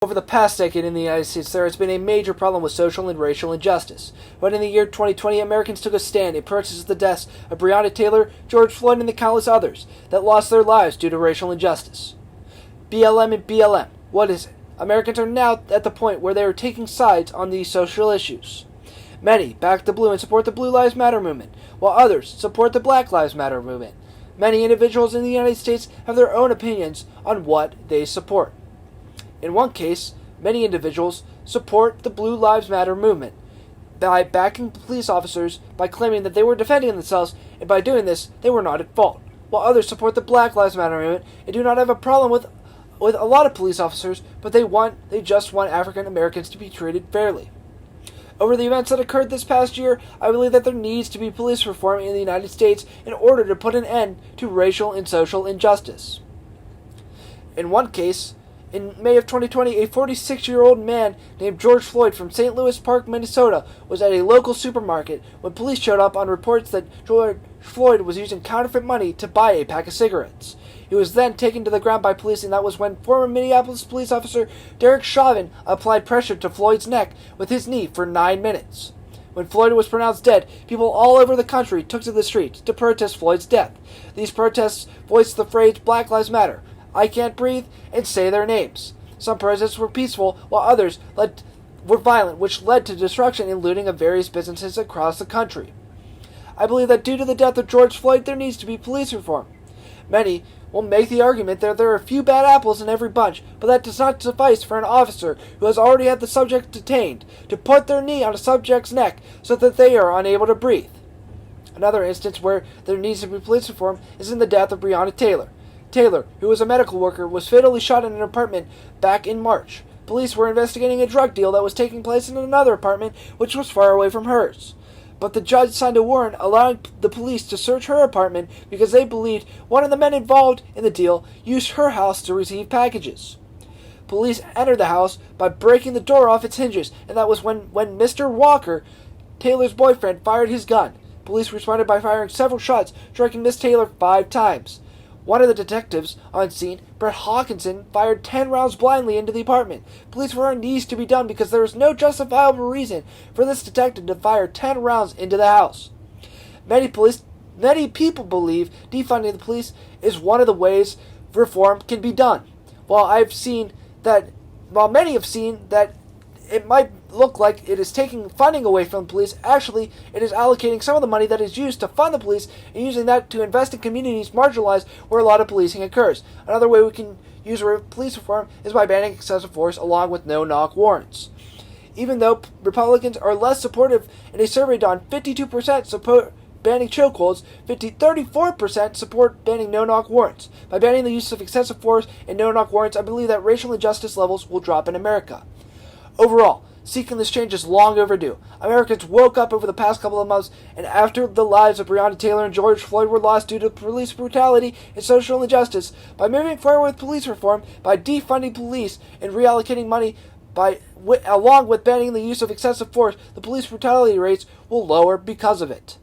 Over the past decade in the United States, there has been a major problem with social and racial injustice. But in the year 2020, Americans took a stand in protest of the deaths of Breonna Taylor, George Floyd, and the countless others that lost their lives due to racial injustice. BLM and BLM, what is it? Americans are now at the point where they are taking sides on these social issues. Many back the blue and support the Blue Lives Matter movement, while others support the Black Lives Matter movement. Many individuals in the United States have their own opinions on what they support. In one case, many individuals support the Blue Lives Matter movement by backing police officers by claiming that they were defending themselves, and by doing this, they were not at fault, while others support the Black Lives Matter movement and do not have a problem with a lot of police officers, but they just want African Americans to be treated fairly. Over the events that occurred this past year, I believe that there needs to be police reform in the United States in order to put an end to racial and social injustice. In one case, in May of 2020, a 46-year-old man named George Floyd from St. Louis Park, Minnesota, was at a local supermarket when police showed up on reports that George Floyd was using counterfeit money to buy a pack of cigarettes. He was then taken to the ground by police, and that was when former Minneapolis police officer Derek Chauvin applied pressure to Floyd's neck with his knee for 9 minutes. When Floyd was pronounced dead, people all over the country took to the streets to protest Floyd's death. These protests voiced the phrase Black Lives Matter, I can't breathe, and say their names. Some protests were peaceful, while others were violent, which led to destruction and looting of various businesses across the country. I believe that due to the death of George Floyd, there needs to be police reform. Many will make the argument that there are a few bad apples in every bunch, but that does not suffice for an officer who has already had the subject detained to put their knee on a subject's neck so that they are unable to breathe. Another instance where there needs to be police reform is in the death of Breonna Taylor. Taylor, who was a medical worker, was fatally shot in an apartment back in March. Police were investigating a drug deal that was taking place in another apartment, which was far away from hers. But the judge signed a warrant allowing the police to search her apartment because they believed one of the men involved in the deal used her house to receive packages. Police entered the house by breaking the door off its hinges, and that was when Mr. Walker, Taylor's boyfriend, fired his gun. Police responded by firing several shots, striking Miss Taylor 5 times. One of the detectives on scene, Brett Hawkinson, fired 10 rounds blindly into the apartment. Police were on knees to be done because there was no justifiable reason for this detective to fire 10 rounds into the house. Many people believe defunding the police is one of the ways reform can be done. While many have seen that it might look like it is taking funding away from the police, actually it is allocating some of the money that is used to fund the police and using that to invest in communities marginalized where a lot of policing occurs. Another way we can use police reform is by banning excessive force along with no-knock warrants. Even though Republicans are less supportive, in a survey done, 52% support banning chokeholds, 34% support banning no-knock warrants. By banning the use of excessive force and no-knock warrants, I believe that racial injustice levels will drop in America. Overall, seeking this change is long overdue. Americans woke up over the past couple of months, and after the lives of Breonna Taylor and George Floyd were lost due to police brutality and social injustice, by moving forward with police reform, by defunding police and reallocating money, along with banning the use of excessive force, the police brutality rates will lower because of it.